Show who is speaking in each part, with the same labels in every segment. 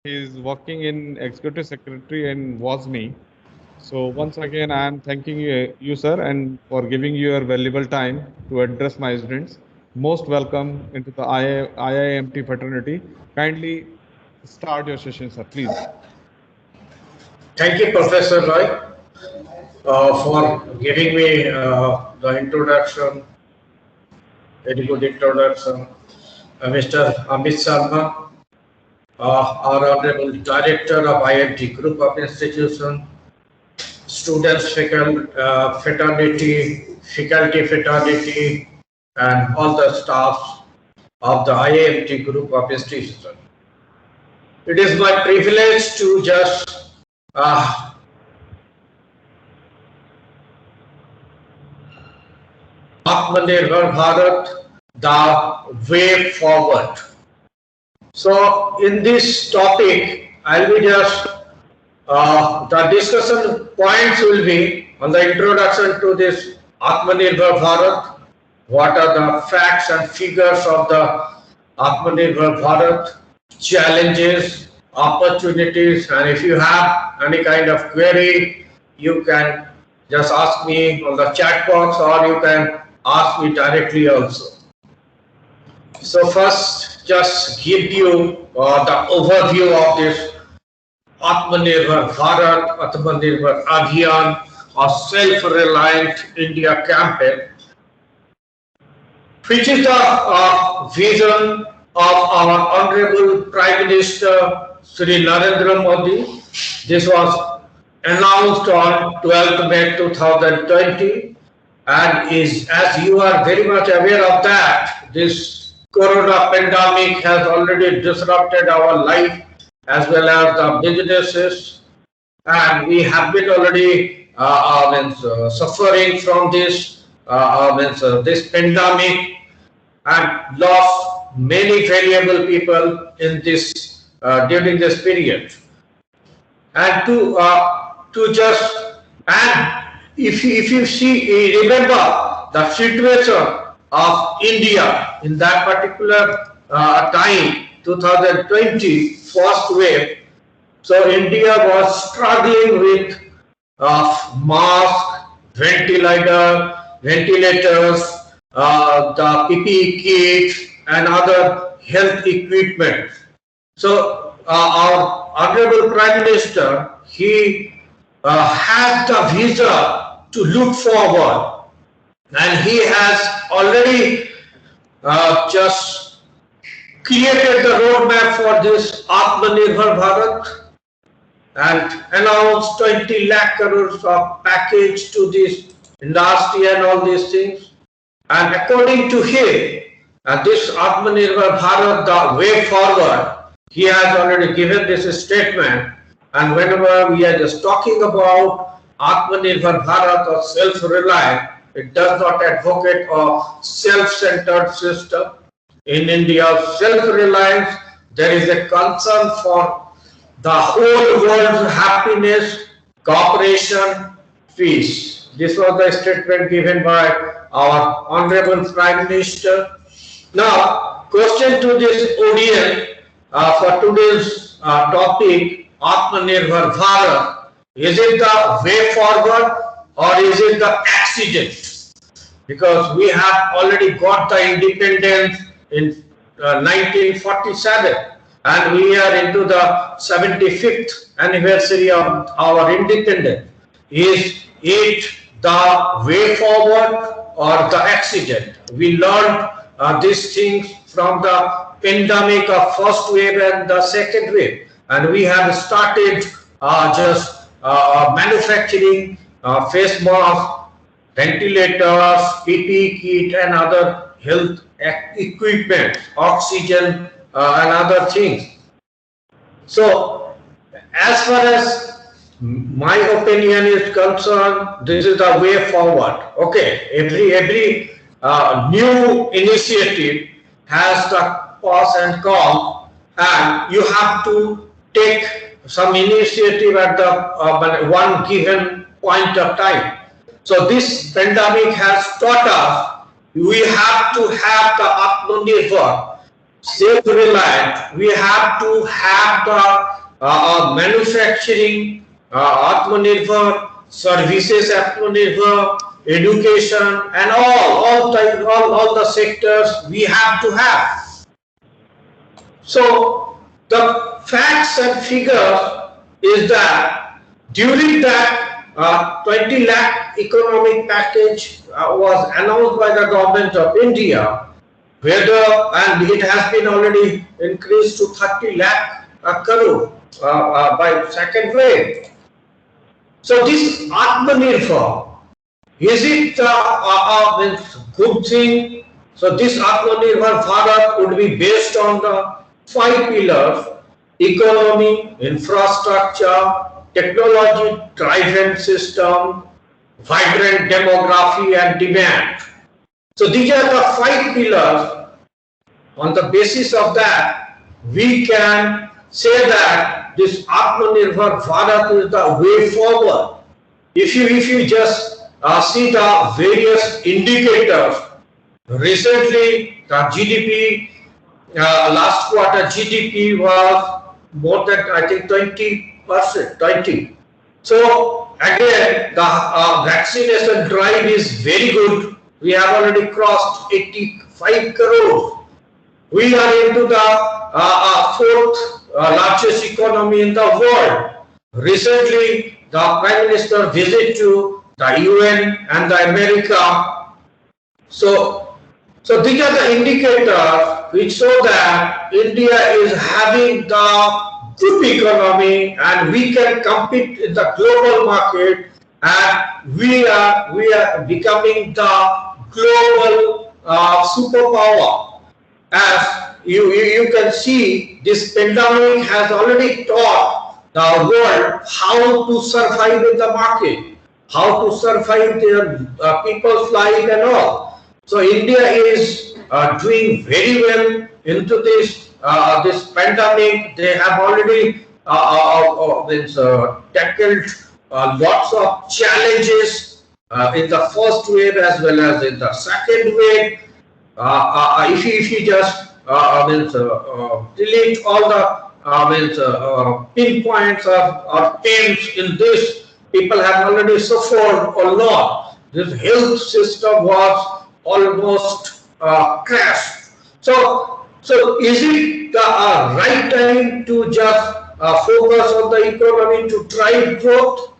Speaker 1: He is working in executive secretary in WASME. So once again, I am thanking you, sir, and for giving your valuable time to address my students. Most welcome into the IIMT fraternity. Kindly start your session, sir, please.
Speaker 2: Thank you, Professor Roy, for giving me the introduction, very good introduction. Mr. Amit Sharma, our Honorable Director of IIT Group of Institution, students, fraternity, faculty fraternity, and all the staffs of the IIMT Group of Institution. It is my privilege to just Nirbhar Bharat, the way forward. So in this topic, I'll be just the discussion points will be on the introduction to this Nirbhar Bharat. What are the facts and figures of the Nirbhar Bharat, challenges, opportunities, and if you have any kind of query, you can just ask me on the chat box or you can ask me directly also. So first, just give you the overview of this Atmanirbhar Bharat, Atmanirbhar Abhiyan, or self-reliant India campaign, which is the vision of our Honorable Prime Minister Shri Narendra Modi. This was announced on 12th May 2020, and is, as you are very much aware of that, this corona pandemic has already disrupted our life as well as the businesses, and we have been already suffering from this this pandemic and lost many valuable people in this during this period. And to just, and if you see, remember the situation of India in that particular time, 2020 first wave. So India was struggling with mask, ventilators, the PPE kits, and other health equipment. So our Honorable Prime Minister, he had the vision to look forward, and he has already just created the roadmap for this Atmanirbhar Bharat and announced 20 lakh crores of package to this industry and all these things. And according to him, this Atmanirbhar Bharat, the way forward, he has already given this statement. And whenever we are just talking about Atmanirbhar Bharat or self-reliant, it does not advocate a self-centered system. In India, self-reliance, there is a concern for the whole world's happiness, cooperation, peace. This was the statement given by our Honorable Prime Minister. Now, question to this audience for today's topic, Atmanirbhar Bharat, is it the way forward or is it the accident? Because we have already got the independence in 1947, and we are into the 75th anniversary of our independence. Is it the way forward or the accident? We learned these things from the pandemic of first wave and the second wave, and we have started just manufacturing face masks, ventilators, PPE kit, and other health equipment, oxygen, and other things. So, as far as my opinion is concerned, this is the way forward. Okay, every new initiative has the pros and cons, and you have to take some initiative at the one given point of time. So this pandemic has taught us we have to have the Atmanirbhar self-reliant, we have to have the manufacturing, Atmanirbhar, services Atmanirbhar, education, and all the sectors we have to have. So the facts and figures is that during that 20 lakh economic package was announced by the government of India, and it has been already increased to 30 lakh crore by second wave. So this Atmanirbhar, is it a good thing? So this Atmanirbhar Bharat would be based on the 5 pillars: economy, infrastructure, technology-driven system, vibrant demography and demand. So these are the 5 pillars. On the basis of that, we can say that this Atmanirbhar Bharat is the way forward. If you just see the various indicators, recently the GDP, last quarter GDP was more than, I think, 20%, 20. So again, the vaccination drive is very good. We have already crossed 85 crores. We are into the fourth largest economy in the world. Recently, the Prime Minister visited to the UN and the America. So these are the indicators which show that India is having the good economy and we can compete in the global market, and we are becoming the global superpower. As you can see, this pandemic has already taught the world how to survive in the market, how to survive their people's life and all. So India is doing very well into this pandemic. They have already tackled lots of challenges in the first wave as well as in the second wave. If you just delete all the pinpoints or terms in this, people have already suffered a lot. This health system was almost crashed. So is it the right time to just focus on the economy to drive growth?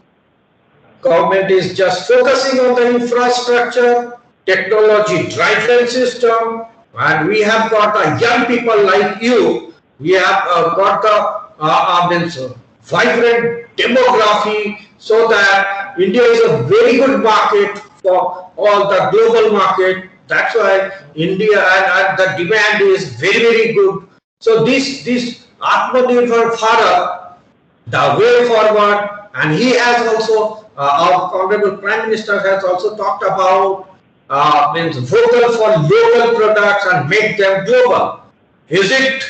Speaker 2: Government is just focusing on the infrastructure, technology driven system, and we have got young people like you. We have got the vibrant demography, so that India is a very good market for all the global market. That's why India and the demand is very good. So this Atmanirbhar Bharat, the way forward, and he has also our Honorable Prime Minister has also talked about vocal for local products and make them global. Is it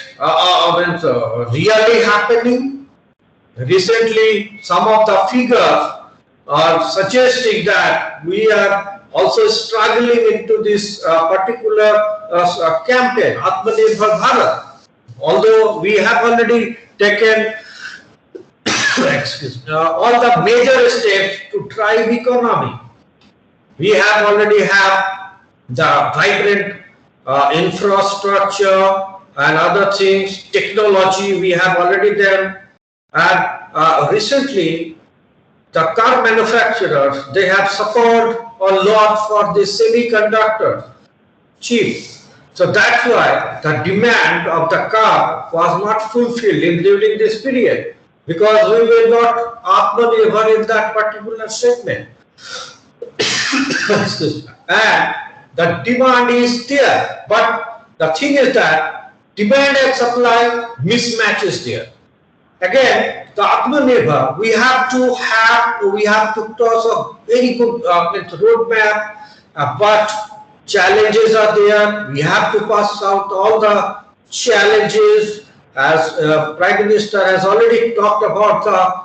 Speaker 2: really happening? Recently, some of the figures are suggesting that we are also struggling into this particular campaign, Atmanirbhar Bharat. Although we have already taken all the major steps to drive economy. We have already have the vibrant infrastructure and other things, technology we have already done. And recently, the car manufacturers, they have suffered a lot for the semiconductor chip. So that's why the demand of the car was not fulfilled during this period, because we were not Atmanirbhar in that particular segment. And the demand is there, but the thing is that demand and supply mismatch is there. Again, the Atmanirbhar, we have to toss a very good roadmap, but challenges are there. We have to pass out all the challenges, as Prime Minister has already talked about the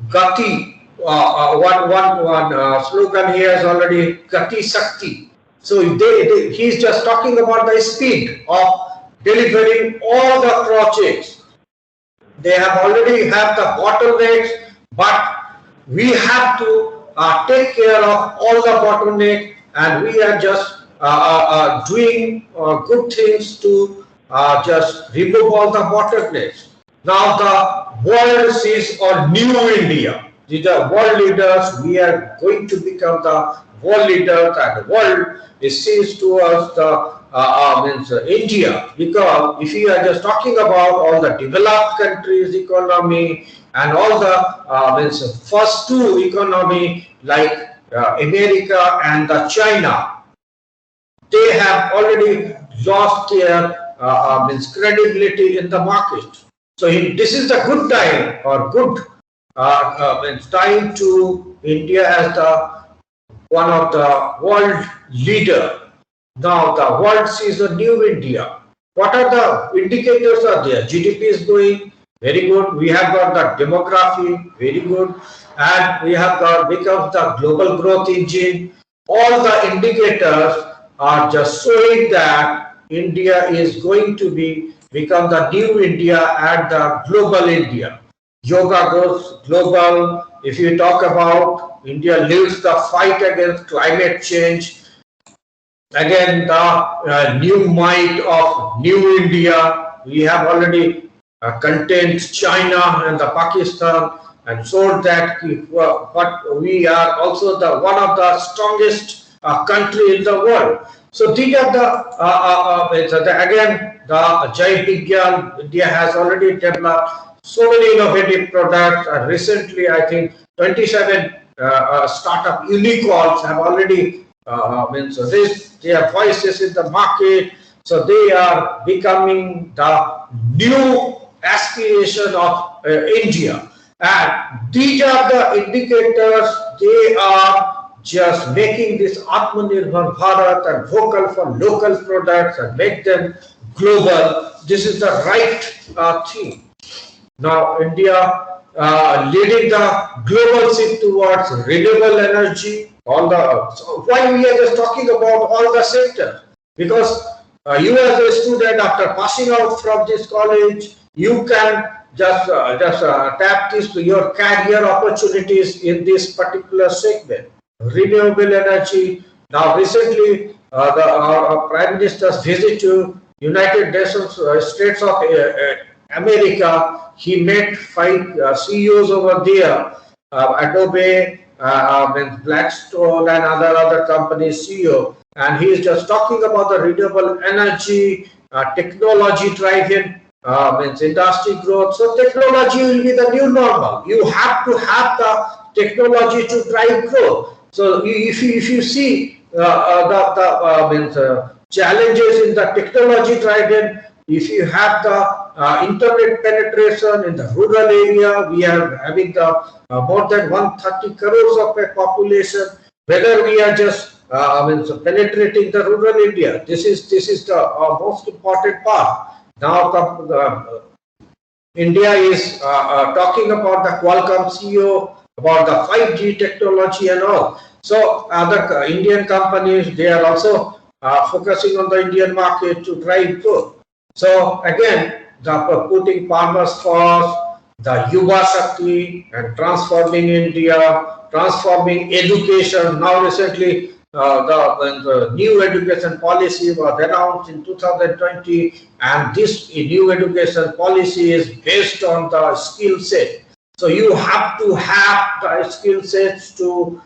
Speaker 2: Gati. One slogan he has already, Gati Sakti. So he's just talking about the speed of delivering all the projects. They have already have the bottlenecks, but we have to take care of all the bottlenecks, and we are just doing good things to just remove all the bottlenecks. Now the world sees a new India. These are world leaders. We are going to become the world leaders, and the world is sees towards the means India, because if you are just talking about all the developed countries economy and all the means first two economy like America and the China, they have already lost their means credibility in the market. So this is the good time or good means time to India as the one of the world leader. Now the world sees a new India. What are the indicators are there? GDP is going very good. We have got the demography very good, and we have got become the global growth engine. All the indicators are just showing that India is going to become the new India and the global India. Yoga goes global. If you talk about India leads the fight against climate change. Again, the new might of new India. We have already contained China and the Pakistan and showed that but we are also the one of the strongest country in the world. So these are again the Jai Vigyan. India has already developed so many innovative products, and recently I think 27 startup unicorns have already raised their voices in the market. So they are becoming the new aspiration of India, and these are the indicators. They are just making this Nirbhar Bharat and vocal for local products and make them global. This is the right thing. Now India leading the global shift towards renewable energy. So why we are just talking about all the sectors? Because you as a student, after passing out from this college, you can just tap this to your career opportunities in this particular segment. Renewable energy. Now recently, our Prime Minister's visit to United Nations States of America, he met 5 CEOs over there, Adobe, Blackstone and other companies CEO, and he is just talking about the renewable energy, technology driving means industry growth. So technology will be the new normal. You have to have the technology to drive growth. So if you see the challenges in the technology driving, if you have the internet penetration in the rural area, we are having the more than 130 crores of a population. Whether we are just penetrating the rural India, this is the most important part. Now India is talking about the Qualcomm CEO about the 5G technology and all. So other Indian companies, they are also focusing on the Indian market to drive growth. So again, the putting farmers first, the Yuva Shakti and transforming India, transforming education. Now recently, the new education policy was announced in 2020, and this new education policy is based on the skill set. So you have to have the skill sets to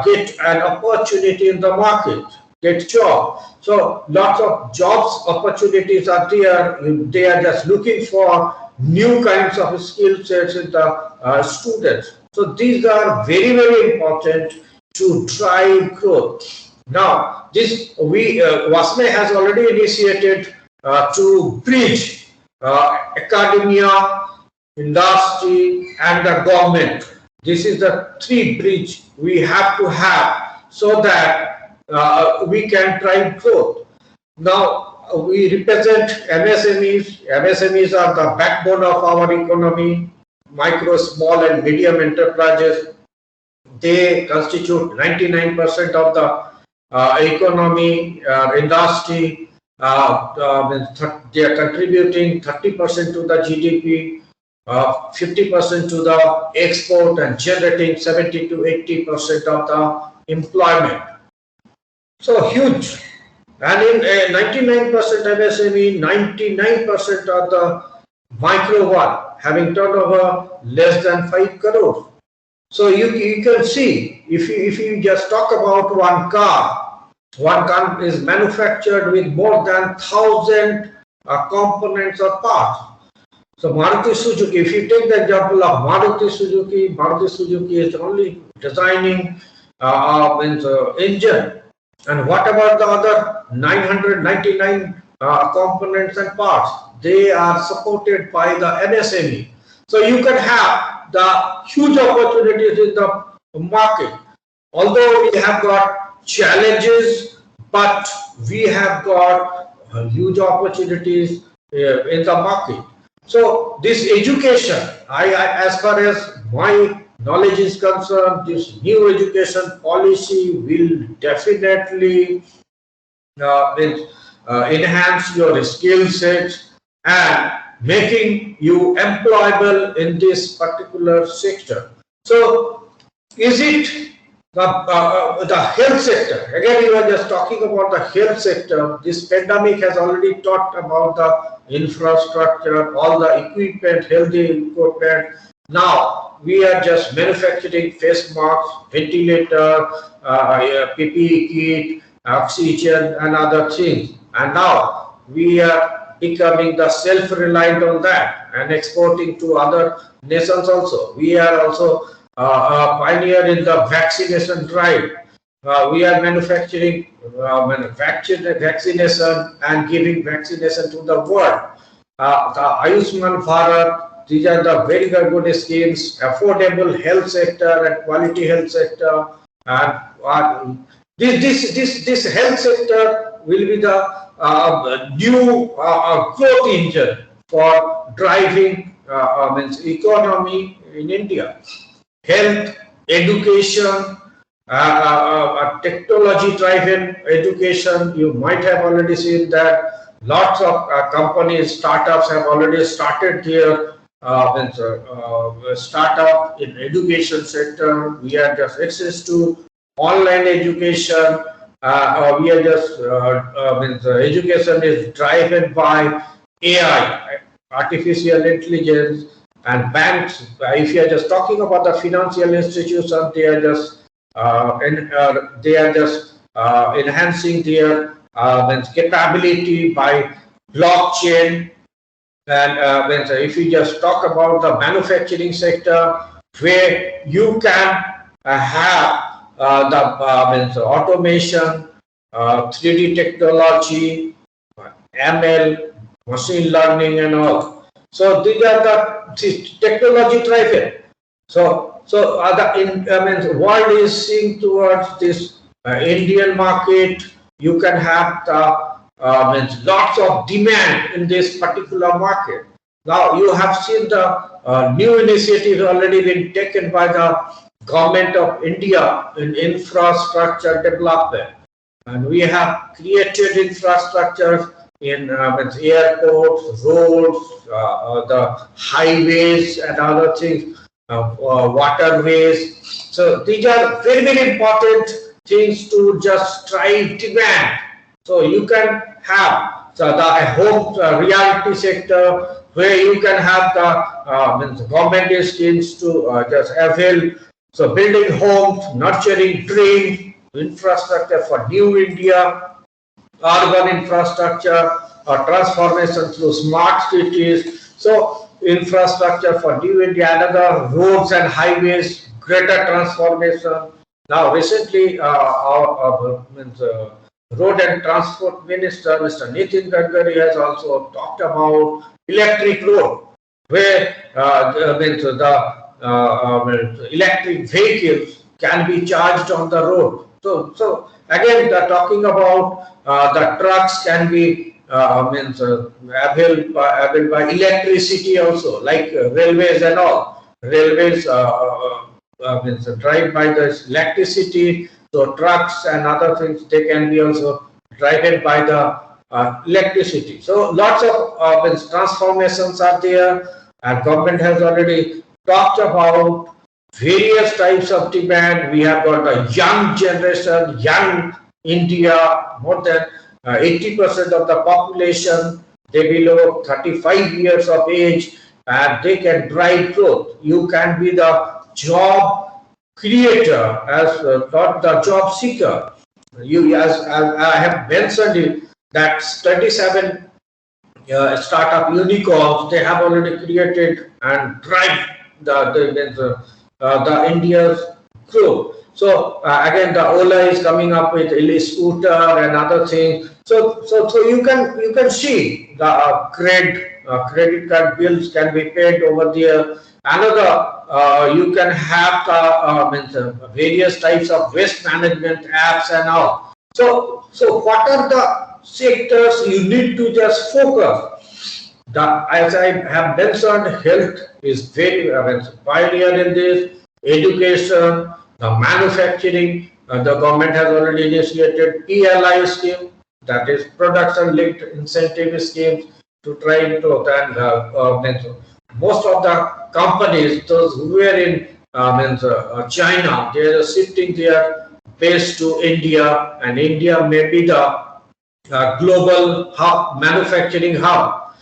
Speaker 2: get an opportunity in the market, get job. So lots of jobs opportunities are there. They are just looking for new kinds of skill sets in the students. So these are very, very important to drive growth. Now this WASME has already initiated to bridge academia, industry and the government. This is the 3 bridge we have to have so that we can drive growth. Now we represent MSMEs. MSMEs are the backbone of our economy. Micro, small and medium enterprises, they constitute 99% of the economy, industry. they are contributing 30% to the GDP, 50% to the export, and generating 70 to 80% of the employment. So huge. And in 99% MSME, 99% of the micro one having turnover less than 5 crores. So you can see, if you just talk about one car is manufactured with more than 1,000 components or parts. So Maruti Suzuki, if you take the example of Maruti Suzuki is only designing engine. And what about the other 999 components and parts? They are supported by the MSME. So you can have the huge opportunities in the market. Although we have got challenges, but we have got huge opportunities in the market. So this education, as far as my knowledge is concerned, this new education policy will definitely enhance your skill sets and making you employable in this particular sector. So is it the health sector? Again, you are just talking about the health sector. This pandemic has already talked about the infrastructure, all the equipment, healthy equipment. Now we are just manufacturing face masks, ventilator, PPE kit, oxygen, and other things. And now we are becoming the self-reliant on that and exporting to other nations also. We are also a pioneer in the vaccination drive. We are manufacturing vaccination and giving vaccination to the world. The Ayushman Bharat, these are the very good schemes, affordable health sector and quality health sector. And this health sector will be the new growth engine for driving economy in India. Health, education, technology-driven education. You might have already seen that lots of companies, startups have already started their startup in education sector. We are just access to online education. We are just education is driven by AI, artificial intelligence. And banks, if you are just talking about the financial institutions, they are just enhancing their capability by blockchain. And if you just talk about the manufacturing sector, where you can have the automation, 3D technology, ML, machine learning, and all. So these are the technology driven. So the world is seeing towards this Indian market. You can have the lots of demand in this particular market. Now you have seen the new initiatives already been taken by the government of India in infrastructure development, and we have created infrastructure in airports, roads, the highways, and other things, waterways. So these are very important things to just drive demand. So you can have the home reality sector, where you can have the government schemes to just avail. So building homes, nurturing dreams, infrastructure for new India, urban infrastructure, transformation through smart cities. So infrastructure for new India, another roads and highways, greater transformation. Now recently our road and transport minister, Mr. Nitin Gadkari, has also talked about electric road, where the electric vehicles can be charged on the road. So again, talking about the trucks can be availed by electricity also, like railways and all. Railways drive by the electricity. So trucks and other things, they can be also driven by the electricity. So lots of transformations are there, and government has already talked about various types of demand. We have got a young generation, young India, more than 80% of the population, they below 35 years of age, and they can drive growth. You can be the job creator as not the job seeker. You, as I have mentioned it, that 27 startup unicorns, they have already created and drive the India's growth. So again, the Ola is coming up with scooter and other things. So you can see the credit card bills can be paid over there. Another, you can have the various types of waste management apps and all. So what are the sectors you need to just focus? As I have mentioned, health is very pioneer in this. Education, the manufacturing, the government has already initiated PLI scheme, that is production linked incentive schemes to drive growth. And most of the companies, those who were in China, they are shifting their base to India, and India may be the global hub, manufacturing hub.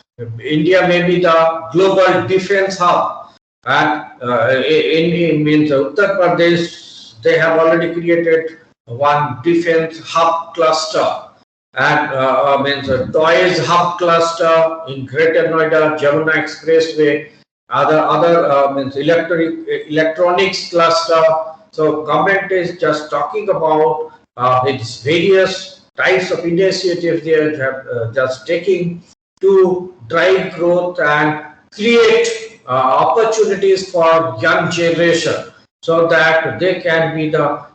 Speaker 2: India may be the global defense hub. And in Uttar Pradesh, they have already created one defense hub cluster, and toys hub cluster in Greater Noida, Jamuna Expressway, other electronics cluster. So government is just talking about its various types of initiatives they are just taking to drive growth and create opportunities for young generation, so that they can be the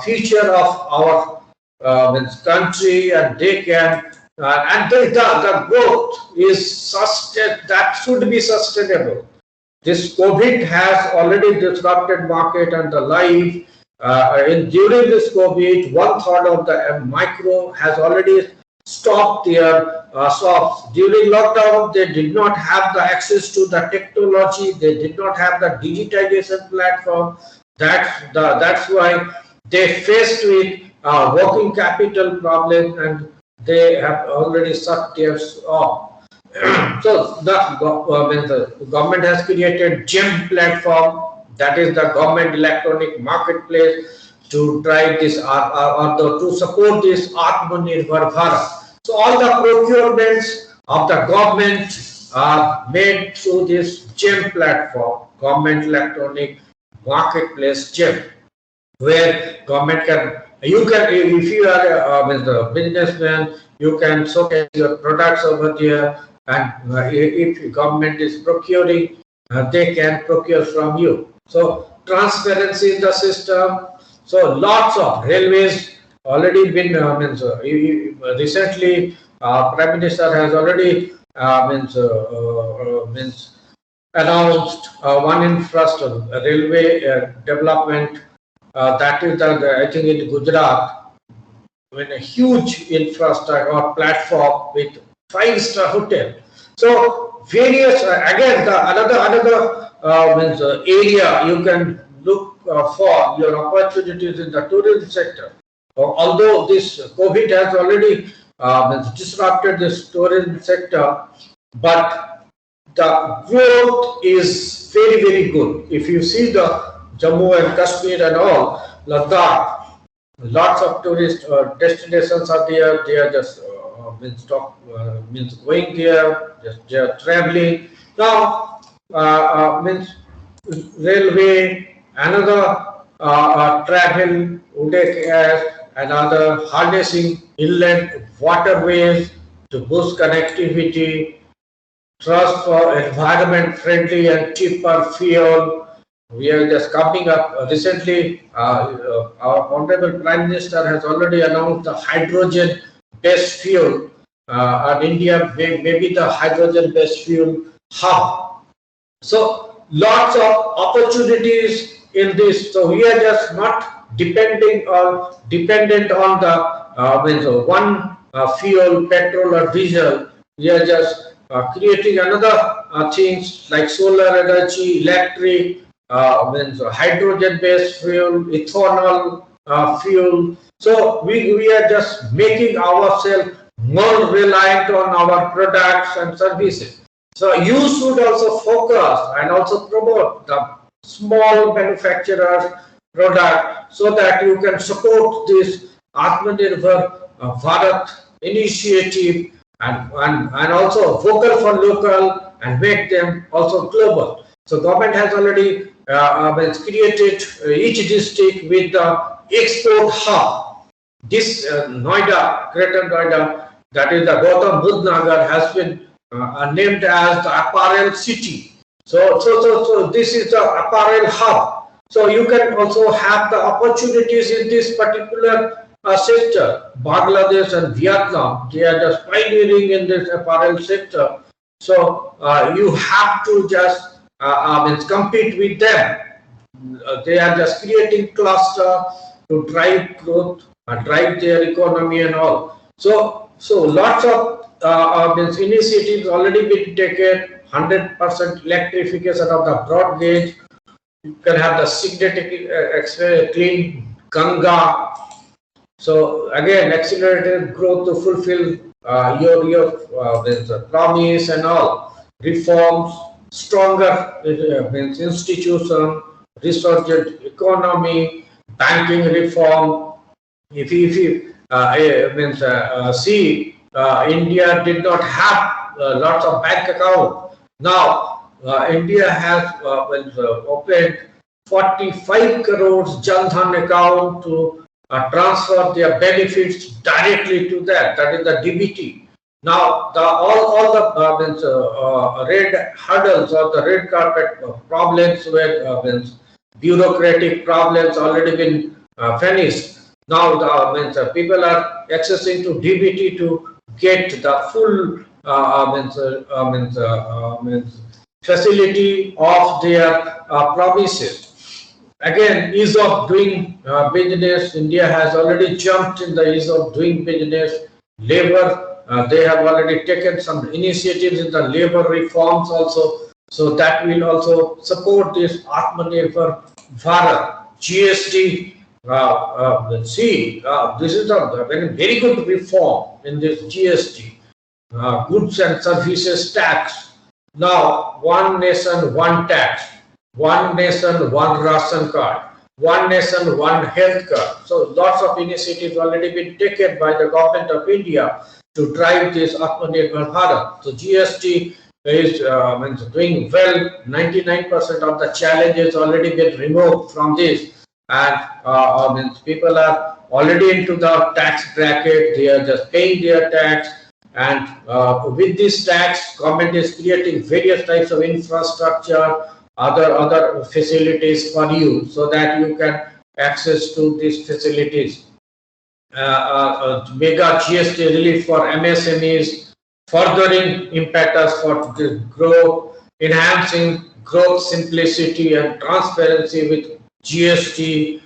Speaker 2: future of our country, and they can and the growth is that should be sustainable. This COVID has already disrupted market and the life. During this COVID, 1/3 of the micro has already stopped their shops. During lockdown, they did not have the access to the technology. They did not have the digitization platform. That's why they faced with working capital problem, and they have already shut their off. So the government has created GEM platform, that is the government electronic marketplace, to drive this or to support this Nirbhar Bharat. So all the procurements of the government are made through this GEM platform, government electronic marketplace GEM, where government can, you can, if you are a businessman, you can showcase your products over there, and if government is procuring, they can procure from you. So transparency in the system. So lots of railways already been recently Prime Minister has already announced one infrastructure railway development, that is I think in Gujarat, when a huge infrastructure or platform with 5-star hotel. So various again another area you can look for your opportunities in the tourism sector. Although this COVID has already disrupted this tourism sector, but the growth is very good. If you see the Jammu and Kashmir and all, Ladakh, lots of tourist destinations are there. They are just going there, they are traveling. Now railway, another travel, another harnessing inland waterways to boost connectivity, trust for environment friendly and cheaper fuel. We are just coming up recently. Our Honorable Prime Minister has already announced the hydrogen based fuel, and India may be the hydrogen based fuel hub. So lots of opportunities in this. So we are just not dependent on the one fuel, petrol or diesel. We are just creating another things like solar energy, electric, means hydrogen-based fuel, ethanol fuel. So we are just making ourselves more reliant on our products and services. So you should also focus and also promote the small manufacturers product so that you can support this Atmanirbhar Bharat initiative and also vocal for local and make them also global. So government has already created each district with the export hub. This Noida, Greater Noida, that is the Gautam Budh Nagar, has been named as the apparel city. So this is the apparel hub. So you can also have the opportunities in this particular sector. Bangladesh and Vietnam, they are just pioneering in this apparel sector. So you have to just compete with them. They are just creating cluster to drive growth, drive their economy and all. So lots of initiatives already been taken. 100% electrification of the broad gauge. You can have the synthetic clean Ganga. So again, accelerated growth to fulfill your promise and all. Reforms, stronger institution, resurgent economy, banking reform. If you see, India did not have lots of bank account. Now India has opened 45 crores Jan Dhan account to transfer their benefits directly to that. That is the DBT. Now all the red hurdles or the red carpet problems were bureaucratic problems already been finished. Now the people are accessing to DBT to get the full facility of their promises. Again, ease of doing business. India has already jumped in the ease of doing business. Labor, they have already taken some initiatives in the labor reforms also. So that will also support this Atmanirbhar Bharat. GST, this is a very good reform in this GST. Goods and services tax. Now, one nation, one tax. One nation, one ration card. One nation, one health card. So lots of initiatives already been taken by the government of India to drive this Atmanirbhar Bharat. So GST is doing well. 99% of the challenges already been removed from this, and people are already into the tax bracket. They are just paying their tax. And with this tax, government is creating various types of infrastructure, other facilities for you, so that you can access to these facilities. Mega GST relief for MSMEs, furthering impetus for growth, enhancing growth, simplicity and transparency with GST.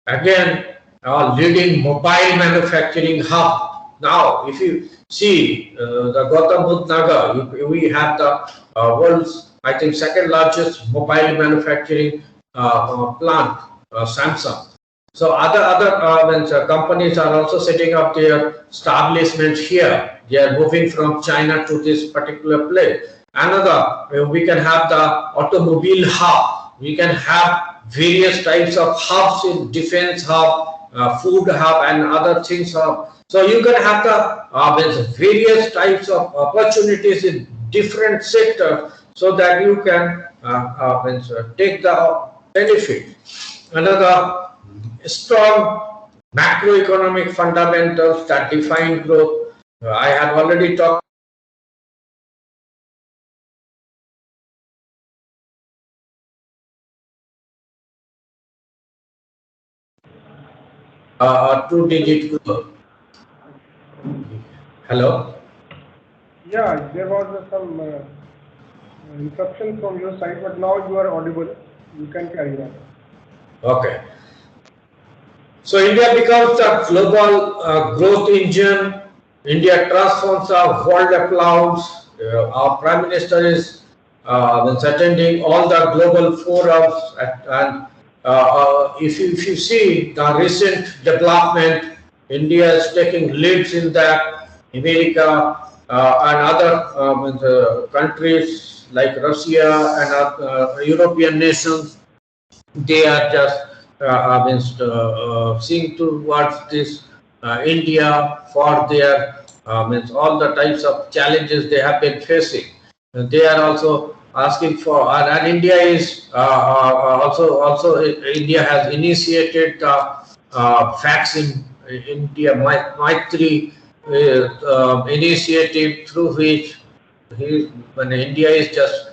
Speaker 2: Again, leading mobile manufacturing hub. Now, if you see the Gautam Budh Nagar, we have the world's, I think, second largest mobile manufacturing plant, Samsung. So other companies are also setting up their establishments here. They are moving from China to this particular place. Another, we can have the automobile hub. We can have various types of hubs in defense hub, food hub, and other things hub. So you can have the various types of opportunities in different sectors, so that you can take the benefit. Another strong macroeconomic fundamentals that define growth. I have already talked. Two-digit growth. Hello?
Speaker 3: Yeah, there was some interruption from your side, but now you are audible. You can carry on.
Speaker 2: Okay. So India becomes the global growth engine, India transforms our world applauds. Our Prime Minister is attending all the global forums, and if you see the recent development, India is taking leads in that. America and other countries like Russia and European nations, they are just seeing towards this India for their means all the types of challenges they have been facing. And they are also asking for, and India is also India has initiated vaccine India Maitri initiative, through which when India is just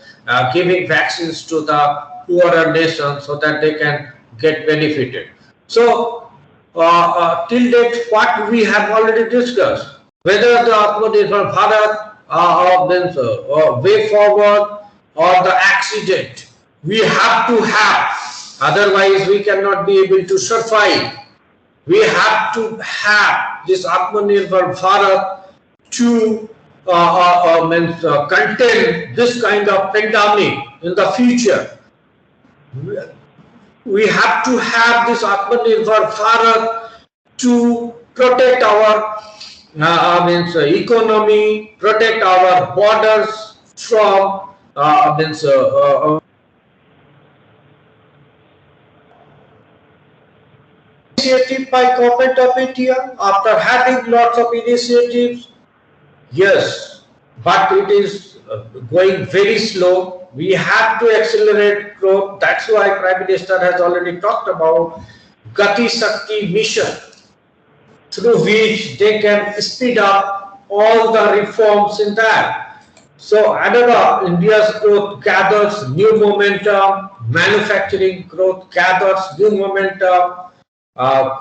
Speaker 2: giving vaccines to the poorer nations so that they can get benefited. So till date, what we have already discussed, whether the Atmanirbhar Bharat means way forward or the accident, we have to have, otherwise we cannot be able to survive. We have to have this Atmanirbhar Bharat to contain this kind of pandemic in the future. We have to have this Atmanirbhar Bharat to protect our economy, protect our borders from initiative by government of India. After having lots of initiatives, yes, but it is going very slow. We have to accelerate growth. That's why Prime Minister has already talked about Gati Shakti mission, through which they can speed up all the reforms in that. So another, India's growth gathers new momentum, manufacturing growth gathers new momentum,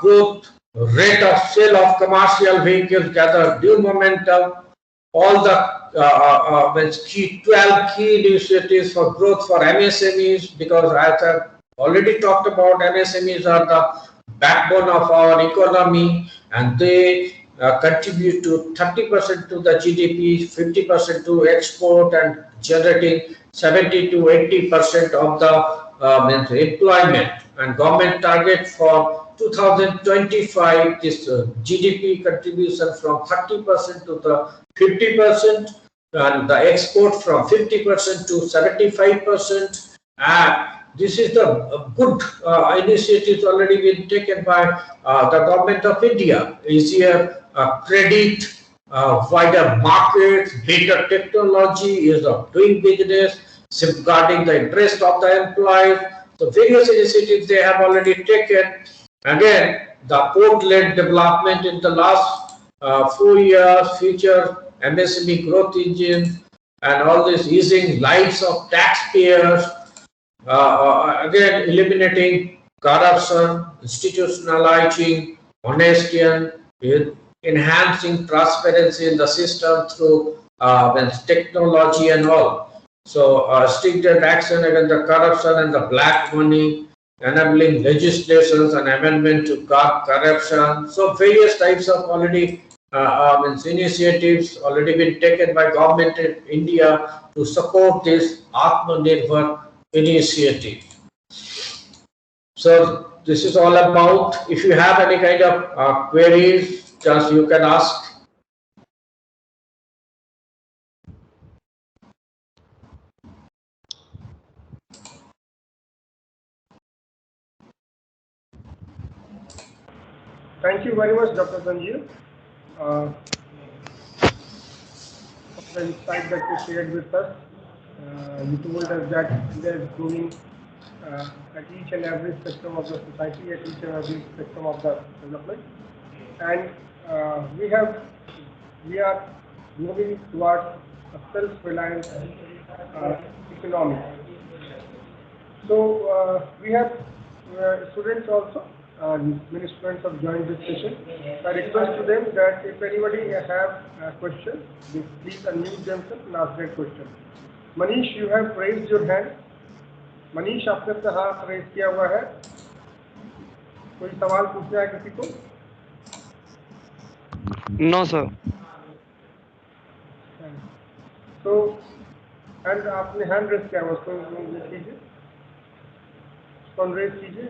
Speaker 2: growth rate of sale of commercial vehicles gather new momentum. All the 12 key initiatives for growth for MSMEs, because as I've already talked about, MSMEs are the backbone of our economy, and they contribute to 30% to the GDP, 50% to export, and generating 70 to 80% of the employment. And government target for 2025 this GDP contribution from 30% to the 50%, and the export from 50% to 75%. And this is the good initiatives already been taken by the government of India. Easier credit, wider markets, better technology, is of doing business, safeguarding the interest of the employees. So various initiatives they have already taken. Again, the port-led development in the last 4 years, future MSME growth engine, and all this easing lives of taxpayers. Again, eliminating corruption, institutionalizing honesty, and enhancing transparency in the system through technology and all. So stringent action against the corruption and the black money, enabling legislations and amendment to curb corruption. So various types of already initiatives already been taken by government in India to support this Atmanirbhar initiative. So this is all about. If you have any kind of queries, just you can ask.
Speaker 3: Thank you very much, Dr. Sanjiv, for the insight that you shared with us. You told us that India is growing at each and every spectrum of the society, at each and every spectrum of the development, and we are moving towards a self-reliant economy. So we have students also. Many students have joined this session. I request to them that if anybody have a question, please unmute themselves and ask that question. Manish, you have raised your hand. Manish, आपने अपना हाथ raise किया हुआ है. कोई सवाल पूछना है किसी को?
Speaker 4: No, sir.
Speaker 3: So, and आपने hand raise किया उसको कीजिए, fundraise कीजिए.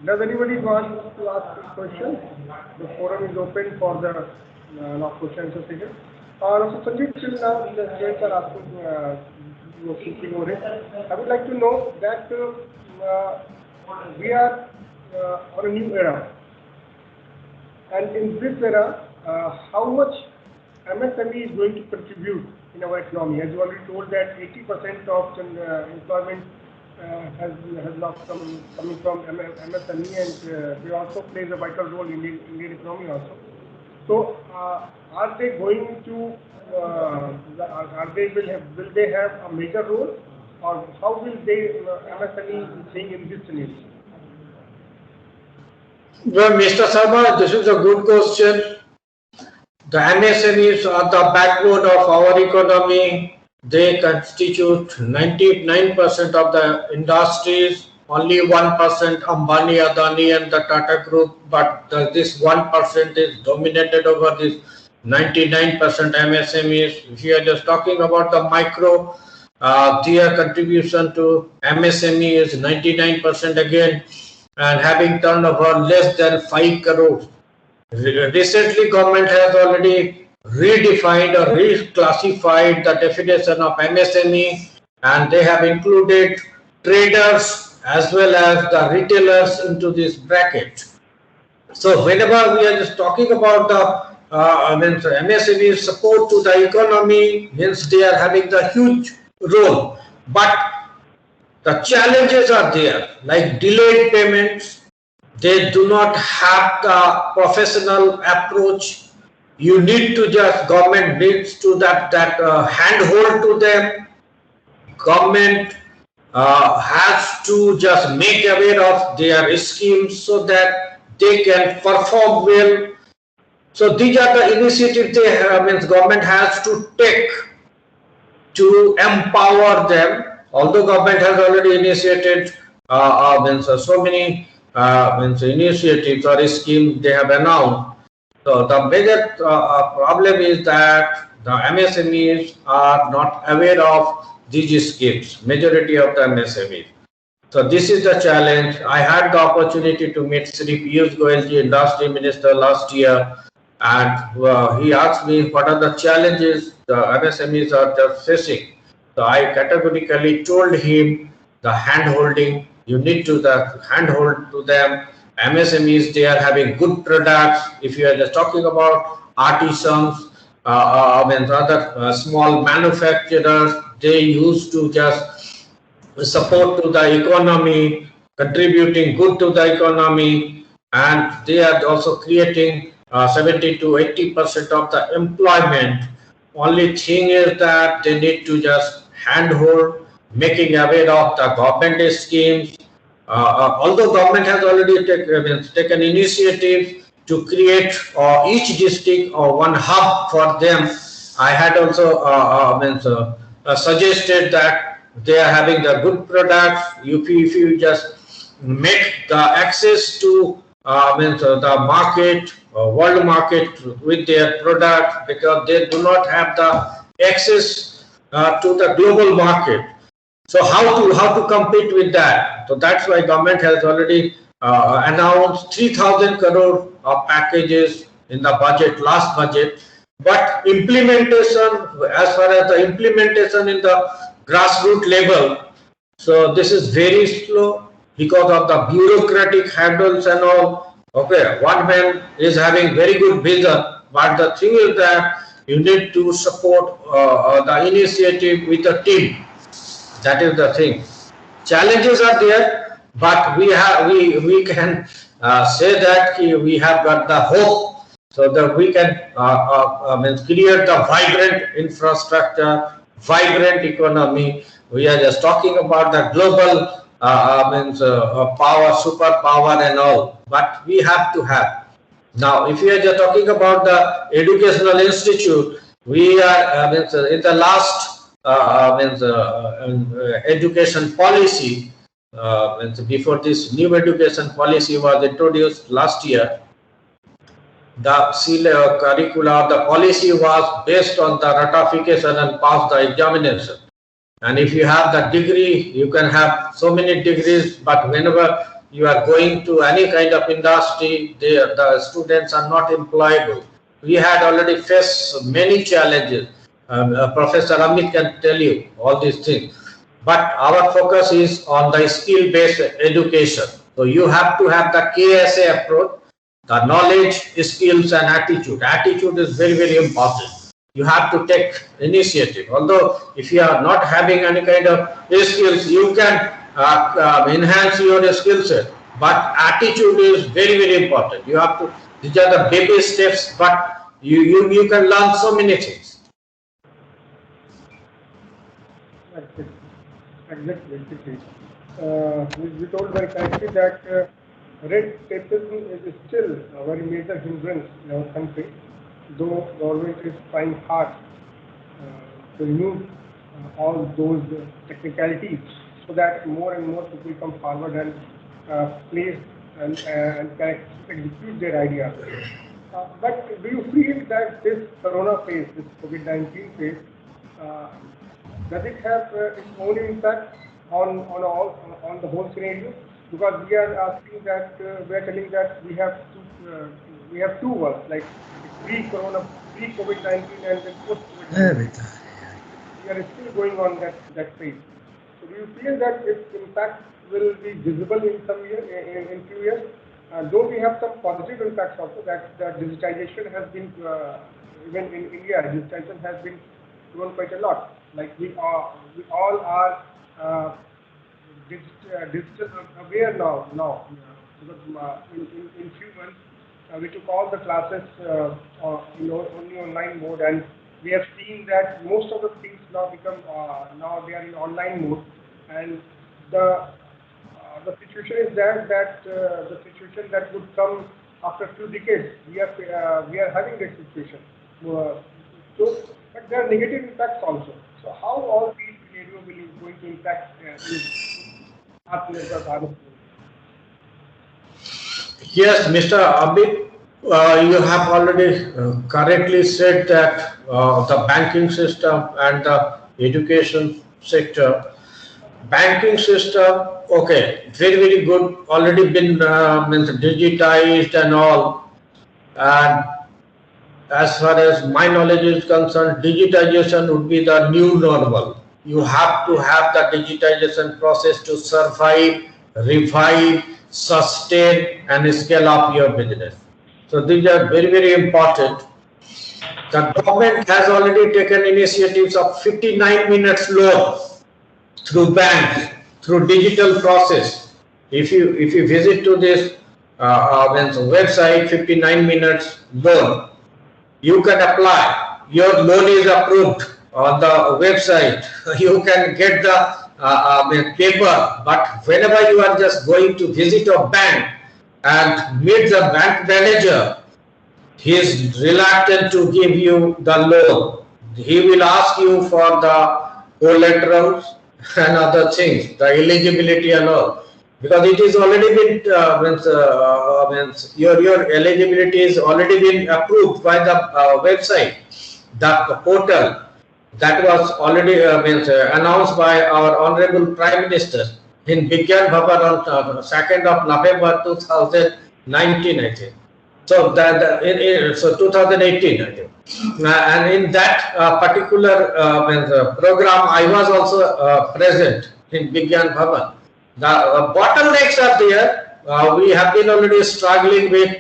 Speaker 3: Does anybody want to ask a question? The forum is open for the question and answer session. Dr. Sanjiv, till now the students are asking over it. I would like to know that we are on a new era, and in this era, how much MSME is going to contribute in our economy? As you already told that 80% of employment has now coming from MSME, and they also plays a vital role in the Indian economy also. So, are they going to? Will they have a major role, or how will they MSME seeing in this scenario?
Speaker 2: Well, Mr. Sharma, this is a good question. The MSMEs are the backbone of our economy. They constitute 99% of the industries, only 1% Ambani, Adani and the Tata Group, but this 1% is dominated over this 99% MSMEs. If you are just talking about the micro, their contribution to MSME is 99% again, and having turnover less than 5 crores. Recently, government has already redefined or reclassified the definition of MSME, and they have included traders as well as the retailers into this bracket. So whenever we are just talking about the MSME support to the economy, means they are having the huge role, but the challenges are there, like delayed payments. They do not have the professional approach. You need to just, government needs to that handhold to them. Government has to just make aware of their schemes so that they can perform well. So these are the initiatives they have, means government has to take to empower them. Although government has already initiated so many initiatives or schemes they have announced. So the major problem is that the MSMEs are not aware of these schemes, majority of the MSMEs. So this is the challenge. I had the opportunity to meet Sri Piyush Goyal, Industry Minister, last year, and he asked me what are the challenges the MSMEs are just facing. So I categorically told him the hand-holding. You need to handhold to them. MSMEs, they are having good products. If you are just talking about artisans, other small manufacturers, they used to just support to the economy, contributing good to the economy, and they are also creating 70 to 80% of the employment. Only thing is that they need to just handhold, making aware of the government schemes. Although government has already taken initiative to create each district or one hub for them, I had also suggested that they are having the good products. If you just make the access to the market, world market with their product, because they do not have the access to the global market. So how to compete with that? So that's why government has already announced 3,000 crore of packages in the budget, last budget. But implementation, as far as the implementation in the grassroots level, so this is very slow because of the bureaucratic handles and all. Okay, one man is having very good vision, but the thing is that you need to support the initiative with a team. That is the thing. Challenges are there, but we can say that we have got the hope, so that we can create the vibrant infrastructure, vibrant economy. We are just talking about the global power, superpower and all, but we have to have. Now, if we are just talking about the educational institute, we are in the last education policy, before this new education policy was introduced last year, the curricula, the policy was based on the ratification and pass the examination. And if you have the degree, you can have so many degrees, but whenever you are going to any kind of industry, the students are not employable. We had already faced many challenges. Professor Amit can tell you all these things. But our focus is on the skill-based education. So you have to have the KSA approach, the knowledge, skills and attitude. Attitude is very, very important. You have to take initiative. Although if you are not having any kind of skills, you can enhance your skill set. But attitude is very, very important. You have to, these are the baby steps, but you can learn so many things.
Speaker 3: Exactly. We told very correctly that red tapeism is still a very major hindrance in our country, though government is trying hard to remove all those technicalities so that more and more people come forward and place and can execute their ideas. But do you feel that this corona phase, this COVID-19 phase, does it have its own impact on the whole scenario? Because we are asking that we are telling that we have two worlds, like pre-COVID-19 and then post-COVID-19. We are still going on that phase. So do you feel that its impact will be visible in some year, in few years? Though we have some positive impacts also, that digitization has been even in India, digitization has been grown quite a lot. Like we all are digital aware now. Because in few months we took all the classes only online mode, and we have seen that most of the things now become now they are in online mode, and the situation is that the situation that would come after a few decades, we are having that situation. But there are negative impacts also. So how all these scenarios will going to impact Bharat?
Speaker 2: Yes, Mr. Abid, you have already correctly said that the banking system and the education sector, banking system, okay, very, very good, already been digitized and all. And as far as my knowledge is concerned, digitization would be the new normal. You have to have the digitization process to survive, revive, sustain and scale up your business. So these are very, very important. The government has already taken initiatives of 59 minutes loan through banks, through digital process. If you visit to this website, 59 minutes loan, you can apply. Your loan is approved on the website. You can get the paper, but whenever you are just going to visit a bank and meet the bank manager, he is reluctant to give you the loan. He will ask you for the collaterals and other things, the eligibility and all. Because it is already been your eligibility is already been approved by the website, the portal that was already announced by our Honorable Prime Minister in Vigyan Bhavan on 2nd of November 2019, I think. So so 2018, I think. And in that particular program, I was also present in Vigyan Bhavan. The bottlenecks are there. We have been already struggling with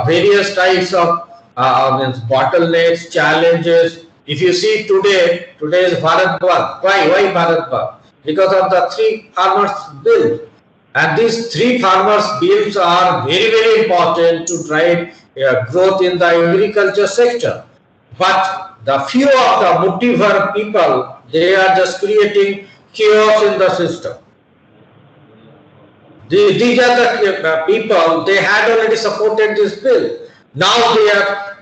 Speaker 2: various types of bottlenecks, challenges. If you see today is Bharat. Why Bharat? Because of the 3 farmers bill. And these 3 farmers bills are very, very important to drive growth in the agriculture sector. But the few of the multiverse people, they are just creating chaos in the system. These are the people, they had already supported this bill. Now they are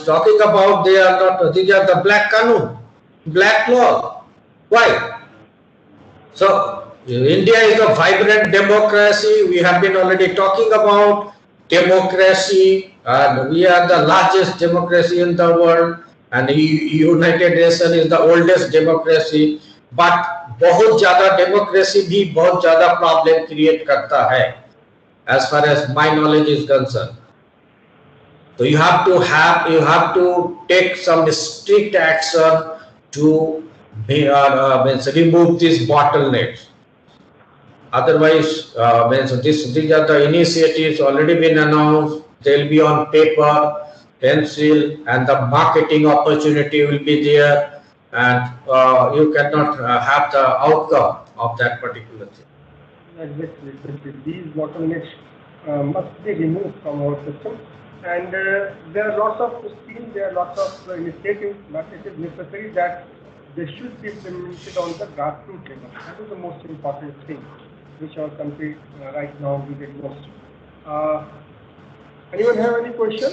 Speaker 2: talking about they are not, these are the black kanun, black law. Why? So India is a vibrant democracy. We have been already talking about democracy, and we are the largest democracy in the world, and United Nations is the oldest democracy. But बहुत ज़्यादा democracy भी बहुत ज़्यादा problem create करता है, as far as my knowledge is concerned. So you have to take some strict action to remove these bottlenecks. Otherwise, these are the initiatives already been announced. They'll be on paper, pencil, and the marketing opportunity will be there, and you cannot have the outcome of that particular thing.
Speaker 3: Exactly. These bottlenecks must be removed from our system. And there are lots of schemes, there are lots of initiatives, but it is necessary that they should be implemented on the grassroots level. That is the most important thing which our country right now needed most. Anyone have any question?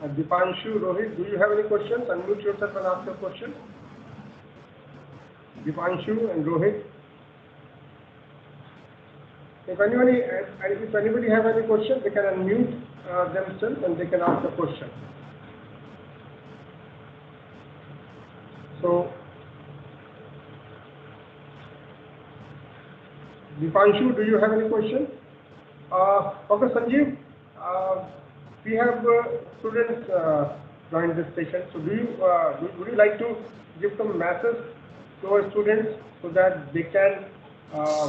Speaker 3: Dipanshu, Rohit, do you have any questions? Unmute yourself and ask your question. Dipanshu and Rohit. If anybody have any question, they can unmute themselves and they can ask a question. So, Dipanshu, do you have any question? Dr. Sanjiv, we have students join this session. So, would you like to give some message to our students so that they can,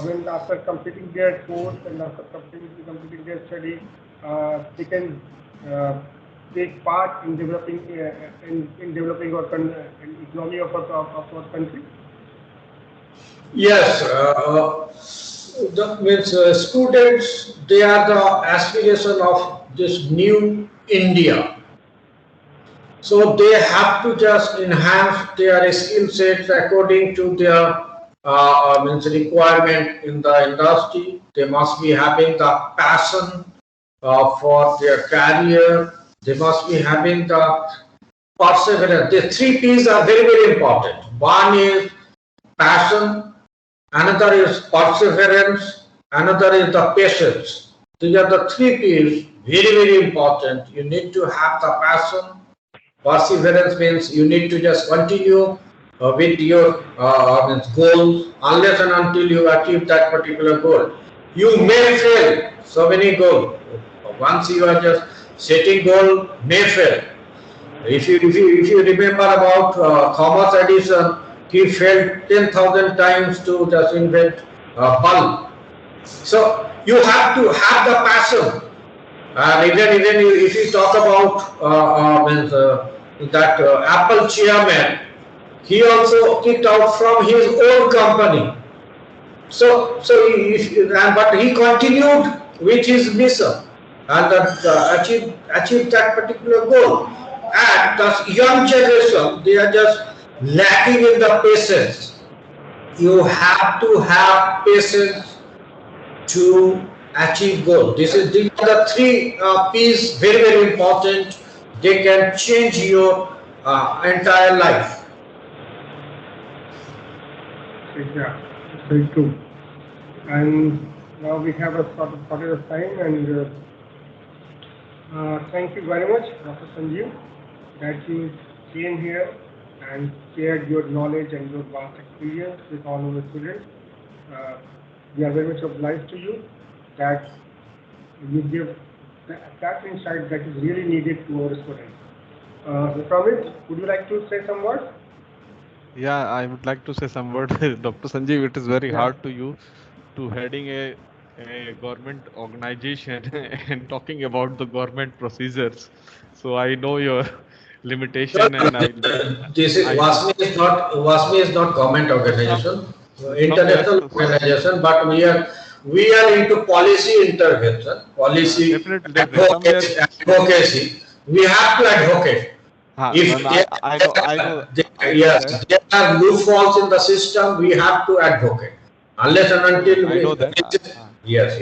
Speaker 3: when after completing their course and after completing their study, they can take part in developing in developing our economy of our country?
Speaker 2: Yes, that means students, they are the aspiration of this new India. So they have to just enhance their skill sets according to their requirement in the industry. They must be having the passion for their career. They must be having the perseverance. The 3 P's are very, very important. One is passion, another is perseverance, another is the patience. These are the 3 P's, very, very important. You need to have the passion. Perseverance means you need to just continue with your goal unless and until you achieve that particular goal. You may fail so many goals. Once you are just setting goal, may fail. If you remember about Thomas Edison, he failed 10,000 times to just invent a bulb. So you have to have the passion. And even if you talk about that Apple chairman, he also kicked out from his own company. But he continued with his mission and achieved that particular goal. And the young generation, they are just lacking in the patience. You have to have patience to achieve goal. These are the 3 P's, very, very important. They can change your entire life.
Speaker 3: Yeah, very true. And now we have a sort of time, and thank you very much, Dr. Sanjiv, that you came here and shared your knowledge and your vast experience with all of the students. We are very much obliged to you that you give that insight that is really needed to our students. Pramit, would you like to say some words?
Speaker 1: Yeah, I would like to say some word. Dr. Sanjiv, it is very hard to you to heading a government organization and talking about the government procedures. So I know your limitation, and
Speaker 2: WASMI is not government organization, international organization, but we are into policy intervention, policy advocacy. We have to advocate.
Speaker 1: I know.
Speaker 2: Yes, there are loopholes in the system. We have to advocate. Unless and until
Speaker 1: I know that.
Speaker 2: Yes.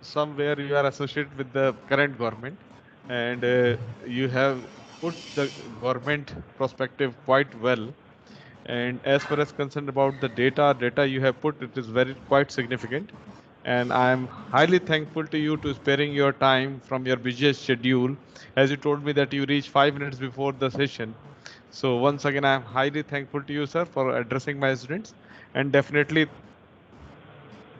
Speaker 1: Somewhere you are associated with the current government, and you have put the government perspective quite well. And as far as concerned about the data you have put, it is quite significant. and I'm highly thankful to you to sparing your time from your busiest schedule, as you told me that you reach 5 minutes before the session. So once again, I'm highly thankful to you, sir, for addressing my students, and definitely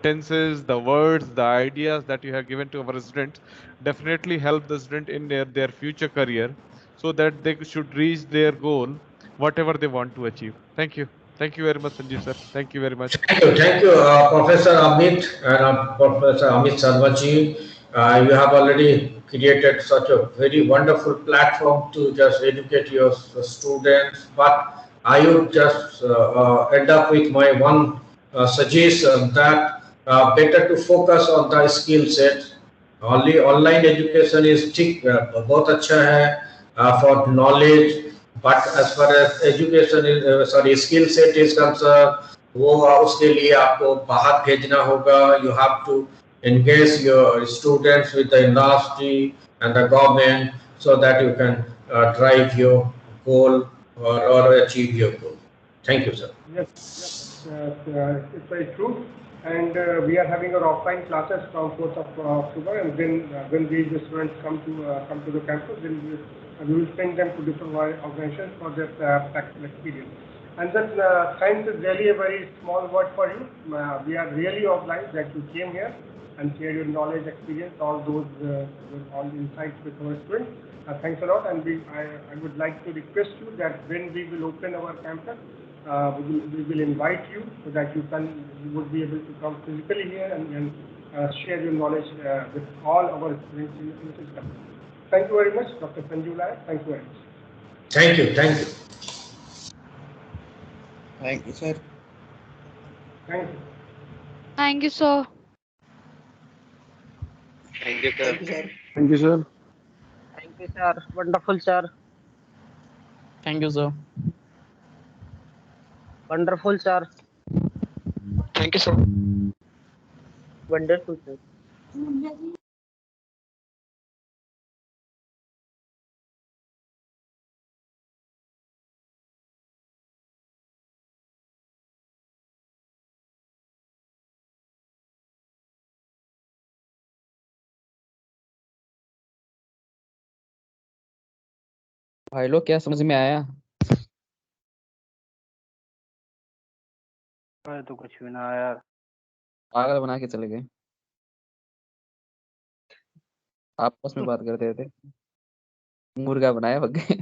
Speaker 1: sentences, the words, the ideas that you have given to our students definitely help the student in their future career, so that they should reach their goal, whatever they want to achieve. Thank you. Thank you very much, Sanjeev sir. Thank you very much.
Speaker 2: Thank you, Professor Amit and Professor Amit Sarmaji. You have already created such a very wonderful platform to just educate your students. But I would just end up with my one suggestion that better to focus on the skill set. Only online education is ठीक बहुत अच्छा है for knowledge, but as far as education is skill set is concerned, वो उसके लिए आपको बाहर भेजना होगा. You have to engage your students with the industry and the government so that you can drive your goal or achieve your goal. Thank you, sir.
Speaker 3: Yes, it's very true. And we are having our offline classes from 4th of October, and then when these students come to the campus, then we will send them to different organizations for their practical experience. And then science is really a very small word for you. We are really obliged that you came here and share your knowledge, experience, all those all insights with our students. Thanks a lot, and I would like to request you that when we will open our campus, we will invite you so that you would be able to come physically here and share your knowledge with all our students in the system. Thank you very much, Dr. Sanjiv Layek. Thank you very much.
Speaker 2: Thank you. Thank you.
Speaker 4: Thank you, sir.
Speaker 3: Thank you.
Speaker 5: Thank you, sir.
Speaker 4: Thank you, sir.
Speaker 6: Thank you, sir.
Speaker 7: Thank you, sir. Wonderful, sir.
Speaker 6: Thank you, sir.
Speaker 7: Wonderful, sir.
Speaker 6: Thank you, sir.
Speaker 7: Wonderful, sir.
Speaker 6: भाई लोग क्या समझ में आया?
Speaker 7: तो कुछ भी ना आया.
Speaker 6: पागल बना के चले गए. आपस में बात करते थे. मुर्गा बनाया भग गए.